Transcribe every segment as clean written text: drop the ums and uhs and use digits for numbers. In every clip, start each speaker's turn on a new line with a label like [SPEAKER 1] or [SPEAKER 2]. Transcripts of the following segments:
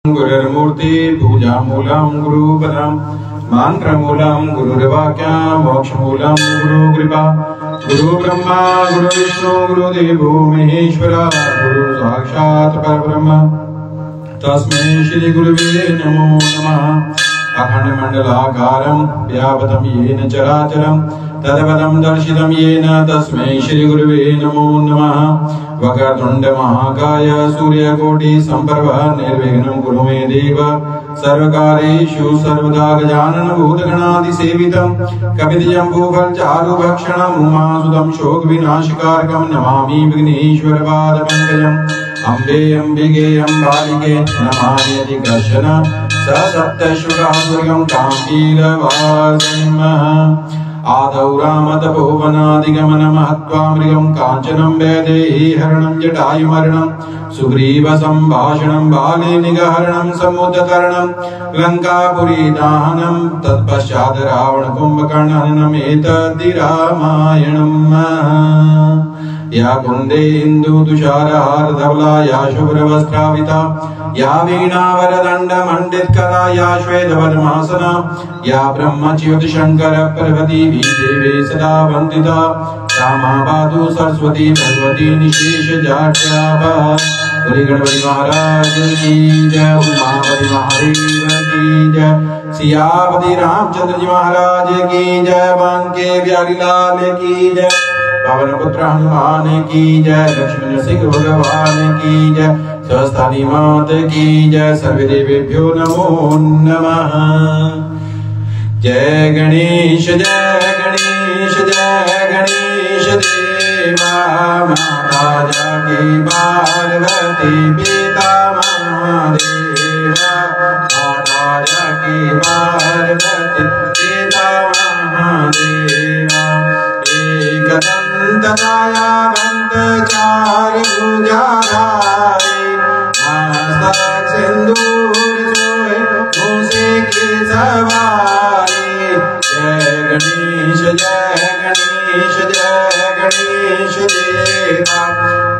[SPEAKER 1] गुरुर्मूर्ति पूजा मूलम गुरुपदम मंत्र मूलम गुरुर्वाक्य मोक्ष मूलम गुरु कृपा गुरु ब्रह्मा गुरु विष्णु गुरुदेवो महेश्वरा गुरु साक्षात् परब्रह्म तस्मै श्री गुरुवे नमो नमः। अखंड मंडलाकारं व्याप्तं येन चराचरं तत्पदं दर्शितं येन तस्मै श्री गुरुवे नमो नमः। वक्रतुंड महाकाय सूर्यकोटि संप्रभ निर्विघ्नं कुरु मे देव सर्वकार्येषु सर्वदा गजानन भूतगणादिसेवितं कपितजम्बूफलचारुभक्षणं उमासुतं शोकविनाशकारकं नमामि विघ्नेश्वरपादपङ्कजम्। अम्बे अम्बिके अम्बालिके नमाम्यति कश्चन स सप्तशृङ्गासुरगं काञ्चीरवासिनीम्। आदौ रामतपोवनादिगमनमहत्त्वामृगं काञ्चनं वैदेही हरणं जटायुमरणं सुग्रीवसम्भाषणं बाले निगहरणं समुद्रतरणं लङ्कापुरीदाहनं तत्पश्चात् रावणकुम्भकर्णहननमेतद्धि रामायणम्। या कुन्दे इन्दुतुषारहारधवला या शुभ्रवस्त्राविता या वीणावरदण्डमण्डितकरा या श्वेतपद्मासना या ब्रह्मच्युतशङ्कर पार्वती देवे सदा वन्दिता सा महापातु सरस्वती भगवती निशेषजाड्यापा। श्री गणपति महाराज की जय, उमापति महादेव की जय, सियापति रामचंद्र जी महाराज की जय, बांके बिहारी लाल की जय, पवन पुत्र हनुमान की जय, लक्ष्मण सिंह भगवान की जय, स्वस्थानी मात की जय। सर्वदेवेभ्यो नमो नमः। जय गणेश गणेश जय गणेश देवा माता जाकी पार्वती पिता महादेवा माता जाकी पार्वती पिता महादेवा। एकदंतकायावंत चार भुजाधारी मस्तक सिंदूर सोए मूसे की सवारी। जय गणेश गणेश देवा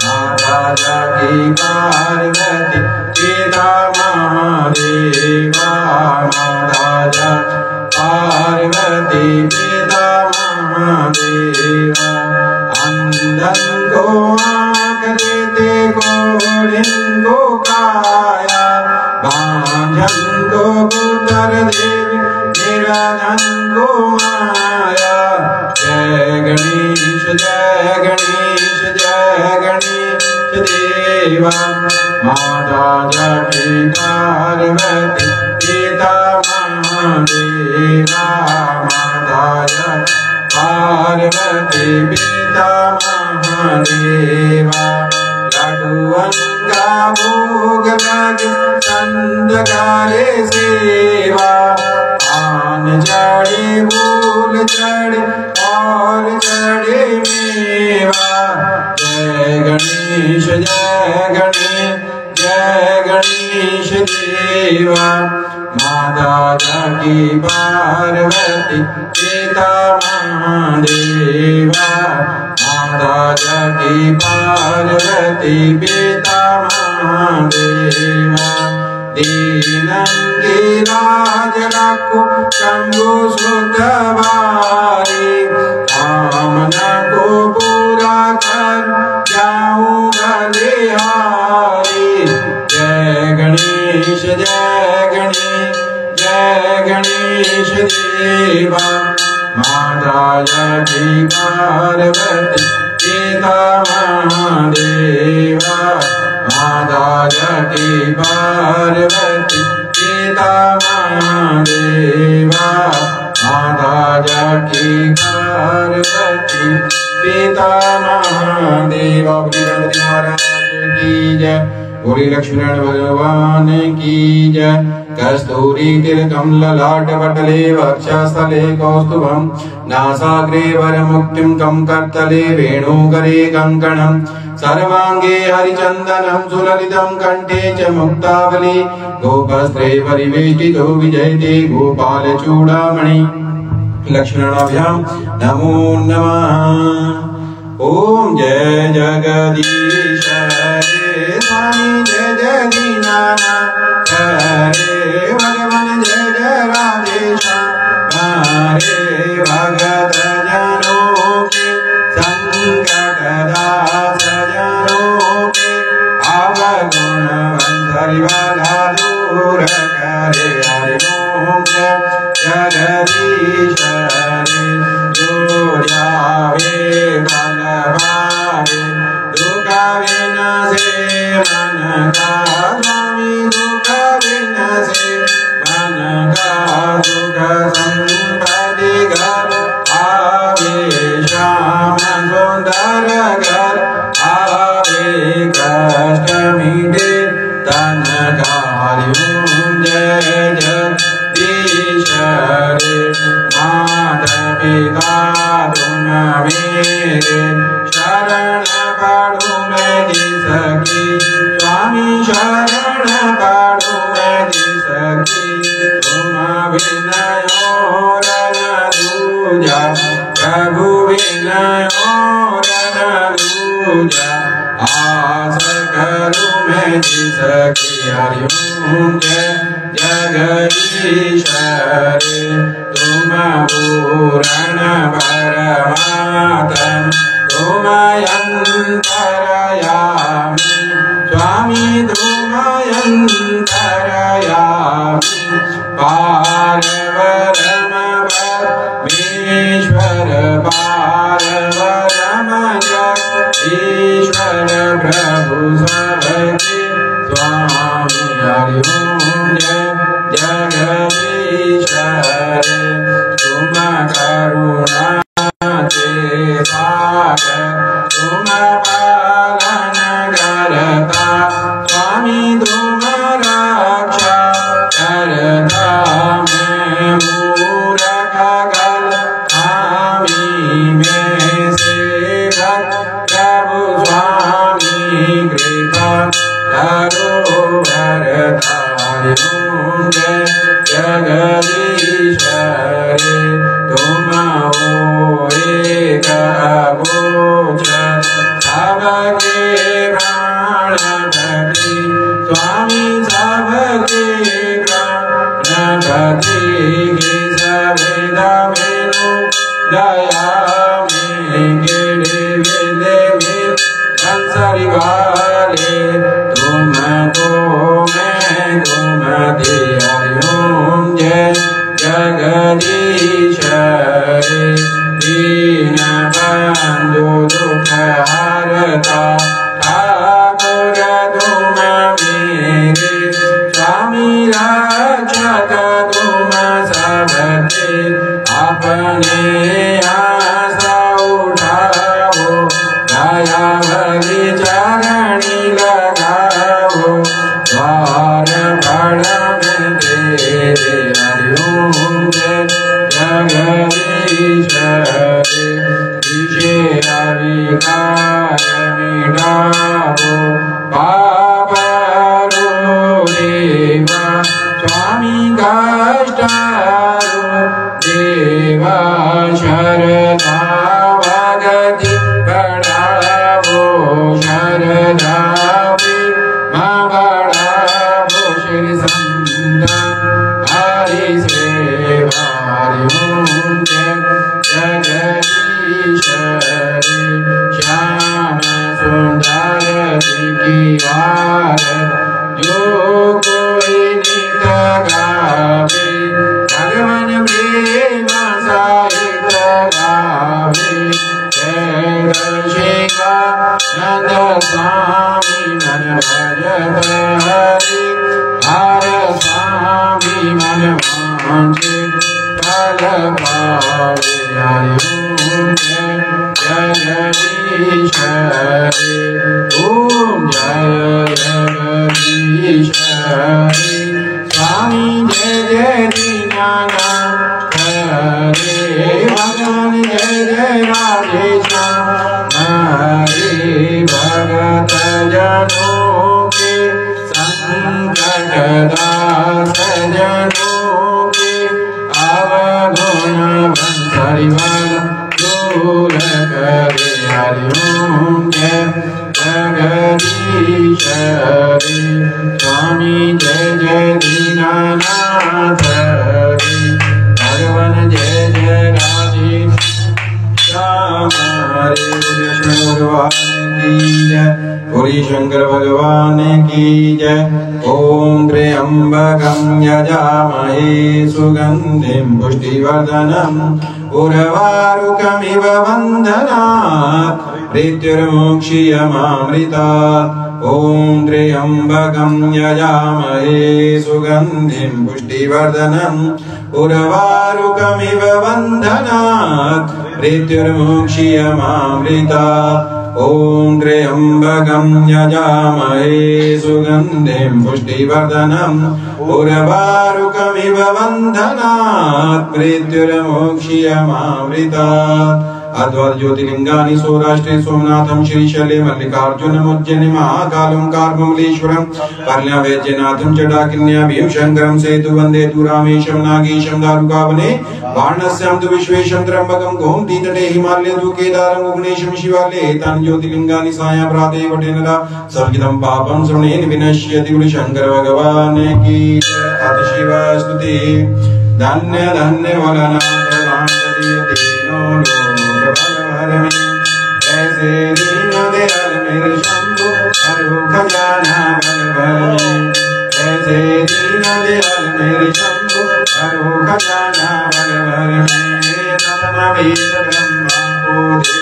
[SPEAKER 1] माता जाकी पार्वती पिता महादेवा माता जाकी पार्वती पिता महादेवा। अंधन को आँख देते घोड़िन को काया बांझन को पुत्र देवी निराधन को माया। जय गणेश देवा माता जाकी पार्वती पिता महादेवा माता जाकी पार्वती पिता महादेवा। लड्डुअन का भोग लगे संतकारे सेवा पान चढ़े फूल चढ़े और चढ़े मेवा। जय गणेश देवा माता जाकी पार्वती पिता महादेवा माता जाकी पार्वती पिता महादेवा। दीनं की लाज रखो शंभु सुत बारी कामना को पूरा कर जाऊं बलिहारी। जय गणेश देवा माता जाकी पार्वती पिता महादेवा माता जाकी पार्वती पिता महादेवा माता जाकी पार्वती पिता महादेवा। गणपति महाराज की जय, गौरी लक्ष्मण भगवान की जय। कस्तूरी तिलकं ललाट पटले वक्षस्थले कौस्तुभं नासाग्रे वरमुक्तिं कं करतले वेणुकरे कङ्कणं सर्वाङ्गे हरिचन्दनं सुललितं कण्ठे च मुक्तावली गोपस्त्रे परिवेष्टितो विजयते गोपालचूडामणि। लक्ष्मणाभ्यां नमो नमः। ओम जय जगदीश स्वामी जय जगदीनाथ दूर करे हरि ओम जगदीश हरे जो जावे बलवारे दुख विनाशे मन का स्वामी दुख विनाशे मन का सुख संपत्ति घर आवे श्याम सुंदर घर आवे कष्ट मिटे तन का हरि ओम जय जगदीश हरे माता पिता तुम मेरे शरण पड़ो मैं जिसकी स्वामी शरण पड़ो मैं जिसकी तुम विनय रन दूजा प्रभु विनय रन दूजा आस करो मैं जिसकी हरि ओम जय जगदीश हरे तुम पूर्ण परमात्म तुम अंतरयामी स्वामी तुम अंतरयामी पारवरम परमेश्वर पारवरम जगदीश्वर प्रभु सबके स्वामी हरि ओम जय जगदीश हरे तुम करुणा के सागर तुम पालन करता स्वामी तुम रक्षा करता मैं मूरख गल स्वामी में सेवक प्रभु स्वामी कृपा करो भरता हरि ओम जय जगदीश हरे तुम हो एक अगोचर सबके प्राणपति स्वामी सबके प्राणपति सवेदा मेनु दया में गिरे विदे में कंसरी वाले तुमको मैं तुम दे हरि ओम जय जगदीश हरे दीन बंधु दुख हरता ठाकुर तुम मेरे स्वामी रक्षक तुम सबके अपने आशा उठाओ दया भरी चरणी लगाओ द्वार बड़ में तेरे हरि ओम जय जगदीश हरे विषे अविकार मिटाओ पाप रो देवा स्वामी कष्टारो देवा शरदा भगति बढ़ाओ शरदा बढ़ाओ श्री संतन हरि सेवा हरि ओम जय जगदीश हरे श्याम सुंदर की वार जो कोई नित गावे भगवान प्रेम सहित गावे जय शिवा नंद स्वामी मन भजत हरि हर स्वामी मन वांछे फल पावे हरि ओम जय जगदीश हरे ओम जय जगदीश हरे स्वामी जय जय दीनानाथ हरे भगवान जय जय राधेश्याम हरे भगत जनों के संकट दास जनों के अवगुण बंसरिवाल दूर करे हरि ओम जय जगदीश हरे स्वामी जय जय दीनानाथ हरे भगवान जय जय राधे श्याम हरे बोलिए शंकर भगवान की जय। बोलिए शंकर भगवान की जय। ओम त्र्यंबकं त्र्यम्बकं यजामहे सुगन्धिं पुष्टिवर्धनम् उर्वारुकमिव बन्धनात् मृत्युर्मुक्षीयमामृतात् ॐ त्र्यम्बकं यजामहे सुगन्धिं पुष्टिवर्धनम् उर्वारुकमिव बन्धनात् मृत्युर्मुक्षीयमामृतात् ॐ त्र्यम्बकं यजामहे सुगन्धिं पुष्टिवर्धनम् उर्वारुकमिव बन्धनात् मृत्युर्मुक्षीयमामृतात् अद्वैत ज्योतिर्लिंगानि सौराष्ट्रे सोमनाथं श्रीशैले मल्लिकार्जुनम् उज्जैने महाकालं कार्ममलेश्वरं पर्ण्यावैद्यनाथं जटाकिन्या भीमशङ्करं सेतु वन्दे तु रामेशं नागेशं दारुकावने वाराणस्यां तु विश्वेशं त्र्यम्बकं गोमतीतटे हिमालये तु केदारं गुणेशं शिवालये एतानि ज्योतिर्लिंगानि सायं प्राते पठेनरा सर्वविधं पापं श्रवणेन विनश्यति शंकर भगवान की अतिशिव स्तुति धन्य धन्य भोलानाथ ऐसे दीन दयाल मेरे शंभु करो खजाना भर भर में ऐसे दीन दयाल मेरे शंभु करो खजाना भर भर में प्रथम वेद ब्रह्मा को दे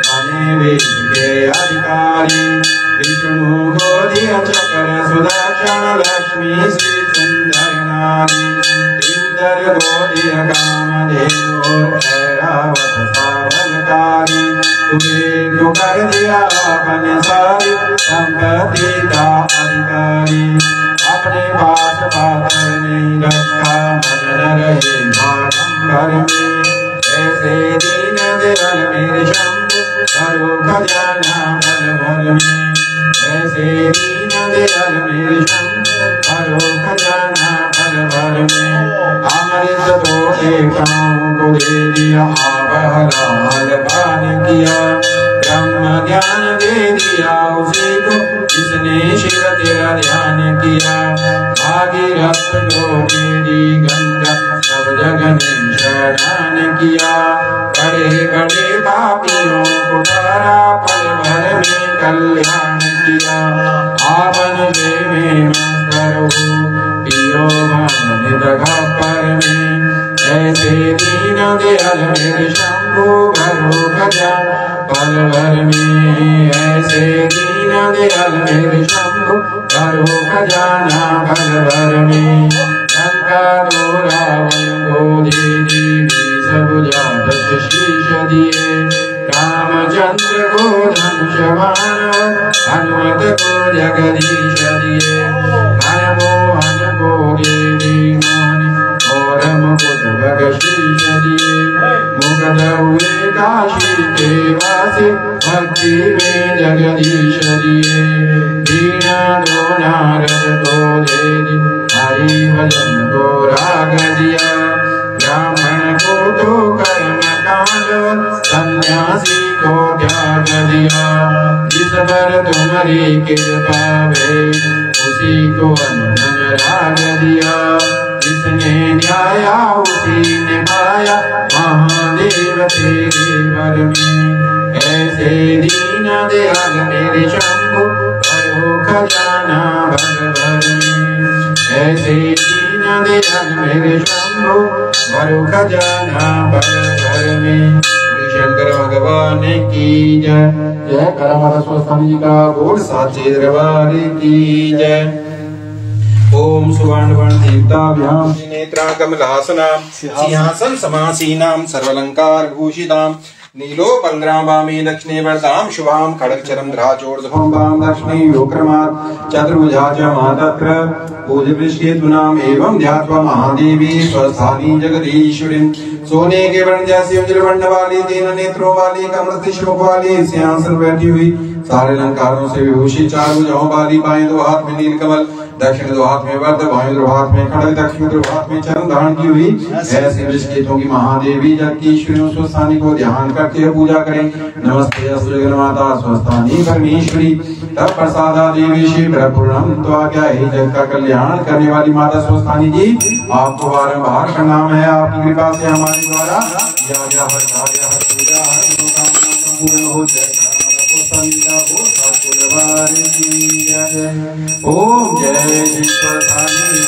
[SPEAKER 1] बने वेद के अधिकारी विष्णु को दिया चक्र सुदर्शन लक्ष्मी श्री सुंदर नारी इंद्र को दिया कामधेनु और ऐरावत सावलकारी तुम्हें जो कर दिया अपने सारी संपत्ति का अधिकारी अपने पास पात्र नहीं रखा मन न रहे बारंबार में ऐसे दीन दयाल मेरे शंभु करो खजाना भर भर में ऐसे दीन दयाल मेरे शंभु करो खजाना भर भर में अमृत तो एकताओं को दे दिया आबहलाल पान किया ब्रह्म ज्ञान दे दिया उसी को जिसने शिव तेरा ध्यान किया भागीरथ को दे दी गंगा सब जग ने शरण किया बड़े बड़े पापियों को तारा पल भर में कल्याण किया आपन में मस्तर हो पियो मन दगा पर में ऐसे दीन दयाल मेरे शंभु भरो खजाना पल भर में ऐसे दीन दयाल मेरे शंभु भरो खजाना पल भर में लंका दो रावण को दे दी सब जात शीश दिए रामचंद्र को धनुष बाण हनुमत को जगदीश दिए हर मोहन को दे दी मोहन और मुकुट बख्शीश दिए मुकुट हुए काशी के वासी भक्ति में जगदीश दिए दीना दो नारद को दे दी हरि भजन को राग दिया ब्राह्मण को तो कर्म कांड सन्यासी को त्याग दिया जिस पर तुम्हारी कृपा भई उसी को अनुधन राग दिया जिसने न्याया उसी ने पाया महादेव तेरे वर में ऐसे दीन दयाल मेरे शंभु भरो खजाना भर भर में ऐसे दीन दयाल मेरे शंभु भरो खजाना भर भर में शंकर भगवान की जय जय करमर स्वस्थानी जी का गोड़ साचे दरबार की जय ओम सुवर्णवर्ण दीप्ताभ्याम नेत्रा कमलासनां सिंहासन समासीनां सर्वलंकार भूषितां नीलोपन्द्राभामि दक्षिणे वरदां शुभां खड्गचरं धराचोर्ध्वं वां दक्षिणे योक्रमात् चतुर्भुजा च मातत्र पूज्यपृष्ठे तुनाम एवं ध्यात्वा महादेवी स्वस्थानी जगदीश्वरीं सोने के वर्ण जैसी उज्जवल वर्ण वाली तीन नेत्रों वाली कमल शोक वाली सिंहासन बैठी हुई सारे अलंकारों से विभूषित चार भुजाओं वाली बाएं दो हाथ में नीलकमल दक्षिण दो हाथ में वरद बाएं दो हाथ में खड्ग दक्षिण दो हाथ में चरण धारण की हुई ऐसी वृषकेतों की महादेवी जगदीश्वरी स्वस्थानी को ध्यान करके पूजा करें। नमस्ते अस्तु जगन्माता स्वस्थानी परमेश्वरी तब प्रसादा देवी शिव पूर्णम तो आज्ञा ही जग का कल्याण करने वाली माता स्वस्थानी जी आपको बारंबार प्रणाम है। आपकी कृपा से हमारे द्वारा पूजा संपूर्ण हो जाए। ओम जय स्वस्थानी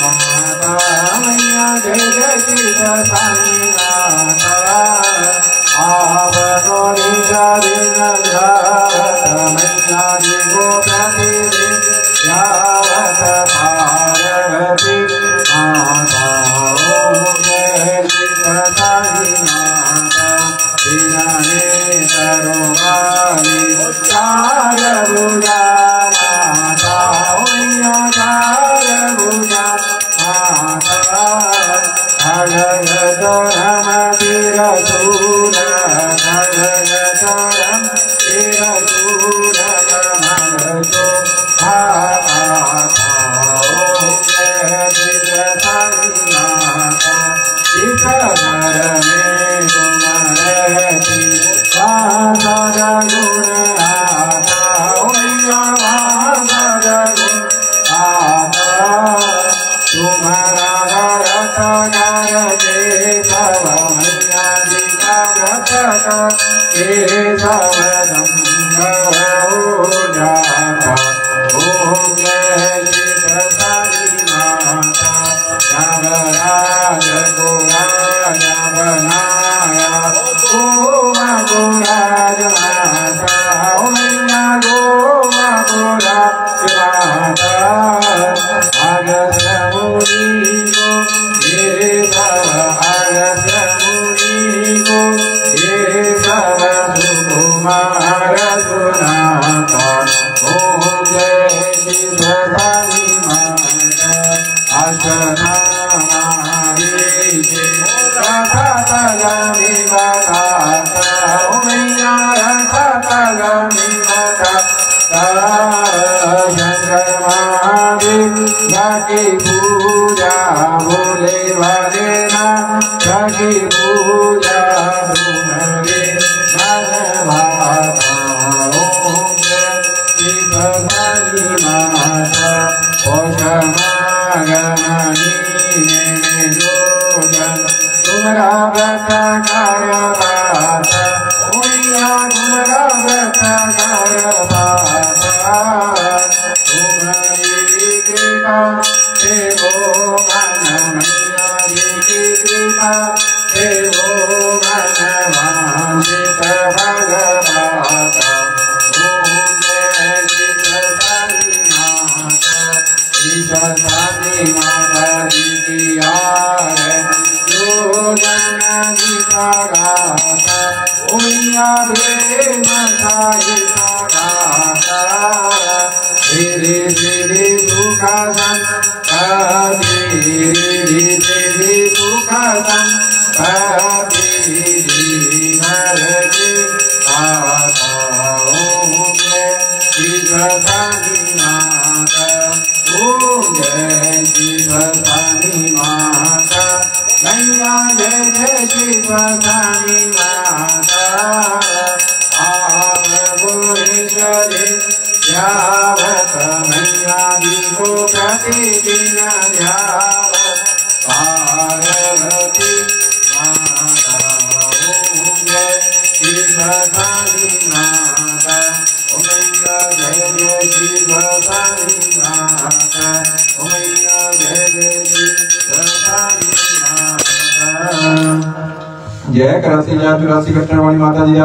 [SPEAKER 1] जय करासी जय चुरासी कटने वाली माता जी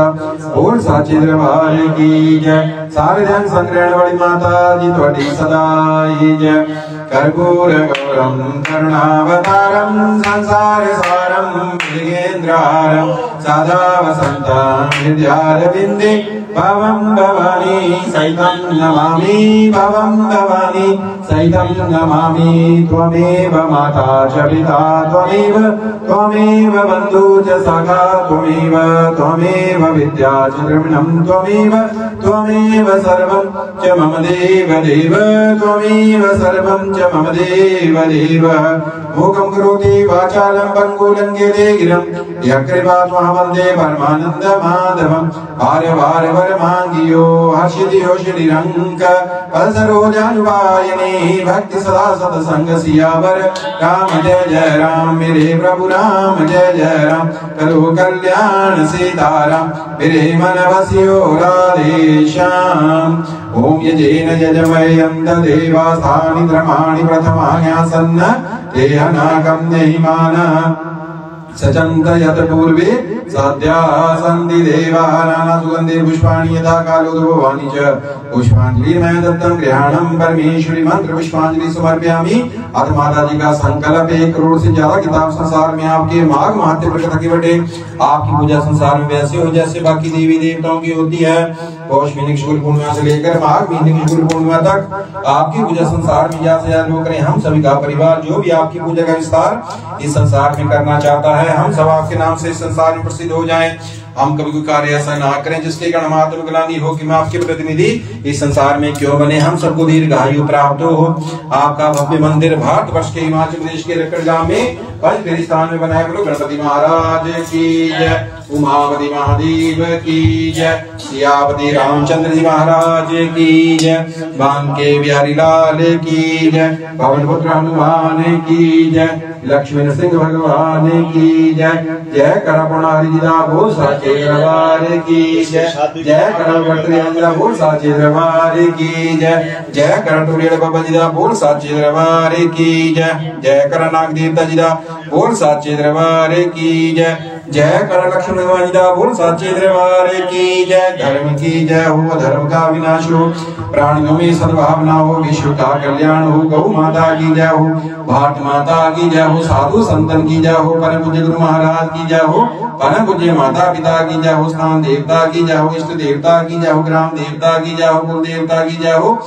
[SPEAKER 1] और साचे दरबार की जय। सारे ध्यान संग्रहण वाली माता जी थोड़ी सदाई जय। कर्पूर गौरम करुणावतारम संसार सारम मृगेन्द्रारम सदा वसंतम हृदयारविंदे भवं भवानी सहितं नमामि भवं भवानी सहितं नमामि। त्वमेव माता च पिता त्वमेव बन्धु च सखा त्वमेव विद्या च द्रविणं त्वमेव सर्वं च मम देव देव त्वमेव सर्वं च मम देव देव। मूकं करोति वाचालं पङ्गुलं गिरे गिरं यकृपा त्वं वन्दे परमानन्द माधवं। वार वार वर मांगियो हर्षिदियो श्रीरंग पल्सरोजानुवायिनी भक्ति सदा सतसंग सियावर। राम जय राम मेरे प्रभु राम जय राम करो कल्याण सीताराम मेरे मन बसियो राधे श्याम। ओम यजेन यजमयन्त देवास्तानि ब्रह्माणि प्रथमान्यासन्न ते अनागम्य हिमान सचन्त यत पूर्वे सद्या सन्ति देवा नाना सुगन्धे पुष्पाणि यथा कालोद्भवानि च पुष्पांजलि मैं दत्तम गृहाणम परमेश्वरी मंत्र पुष्पांजलि समर्पयामि। अथ माता जी का संकल्प 1 करोड़ से ज्यादा किताब संसार में आपके माघ महात्म्य प्रकट की बटे। आपकी पूजा संसार में वैसे हो जैसे बाकी देवी देवताओं की होती है। पौष महीने की शुक्ल पूर्णिमा से लेकर माघ महीने की शुक्ल पूर्णिमा तक आपकी पूजा संसार में ज्यादा से ज्यादा लोग करें। हम सभी का परिवार जो भी आपकी पूजा का विस्तार इस संसार में करना चाहता है, हम सब आपके नाम से इस संसार में प्रसिद्ध हो जाएं। हम कभी कोई कार्य ऐसा ना करें जिसके कारण मात्र ग्लानि हो कि मैं आपके प्रतिनिधि इस संसार में क्यों बने। हम सबको दीर्घायु प्राप्त हो। आपका भव्य मंदिर भारत वर्ष के हिमाचल प्रदेश के रकड़ गांव में पंचतीर्थ स्थान में बनाया। बोलो गणपति महाराज की जय, उमापति महादेव की जय, सियापति रामचंद्र जी महाराज की जय, बांके बिहारी लाल की जय, पवन पुत्र हनुमान की जय, लक्ष्मी नरसिंह भगवान की जय। जय करपुणारी जिदा बोल साचे दरबार की जय, जय करवटरी अंजला बोल साचे दरबार की जय, जय करटुरियल बाबा जिदा बोल साचे दरबार की जय, जय कर नाग देवता जिदा बोल साचे दरबार की जय, जय कर लक्ष्मण भगवान जिदा बोल साचे दरबार की जय। धर्म की जय हो, धर्म का विनाश हो, प्राणियों में सद्भावना हो, विश्व का कल्याण हो। गौ माता की जय हो, भारत माता की जय हो, साधु संतन की जय हो, परम पूज्य गुरु महाराज की जय हो, परम पूज्य माता पिता की जय हो, स्थान देवता की जय हो, इष्ट देवता की जय हो, ग्राम देवता की जय हो, कुल देवता की जय हो,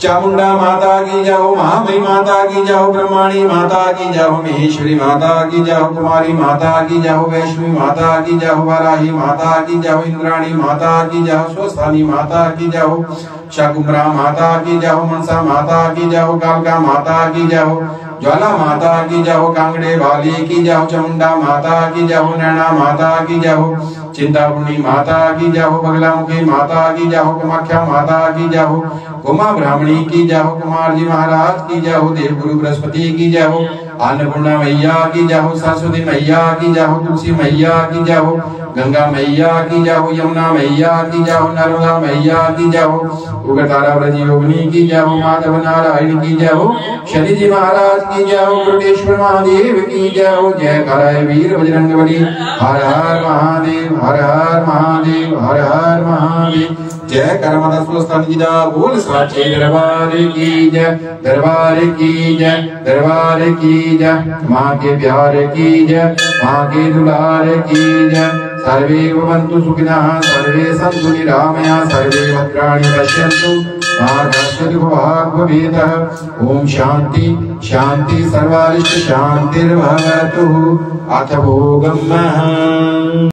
[SPEAKER 1] चामुंडा माता की जय हो, महामयी माता की जय हो, ब्रह्माणी माता की जय हो, महेश्वरी माता की जय हो, कुमारी माता की जय हो, वैष्णवी माता की जय हो, वाराही माता की जय हो, इंद्राणी माता की जय हो, स्वस्थानी माता की जय हो, शाकुंभरा माता की जय हो, मनसा माता की जय हो, कालका माता की जय हो, ज्वाला माता की जय हो, कांगड़े वाली की जय हो, चामुंडा माता की जय हो, नैना माता की जय हो, चिंतापुर्णी माता की जय हो, बगलामुखी माता की जय हो, कामाख्या माता की जय हो, उमा ब्राह्मणी की जय हो, कुमार जी महाराज की जय हो, देवगुरु बृहस्पति की जय हो, अन्नपूर्णा मैया की जय हो, सरस्वती मैया की जय हो, तुलसी मैया की जय हो, गंगा मैया की जय हो, यमुना मैया की जय हो, नर्मदा मैया की जय हो, उग्रतारा व्रज योगिनी की जय हो, माधव नारायण की जय हो, शनि जी महाराज की जय हो, कोटेश्वर महादेव की जय हो। जय कराय वीर बजरंगबली, हर हर महादेव, हर हर महादेव, हर हर महादेव। जय कर माता सुस्थान जी दा बोल साचे दरबार की जय, दरबार की जय, दरबार की जय, माँ के प्यार की जय, माँ के दुलार की जय। सर्वे भवन्तु सुखिनः, सर्वे सन्तु निरामया, सर्वे भद्राणि पश्यन्तु मा कश्चित् दुःखभाग् भवेत्। ओम शांति शांति सर्वारिष्ट शांतिर्भवतु। अथ भोगम्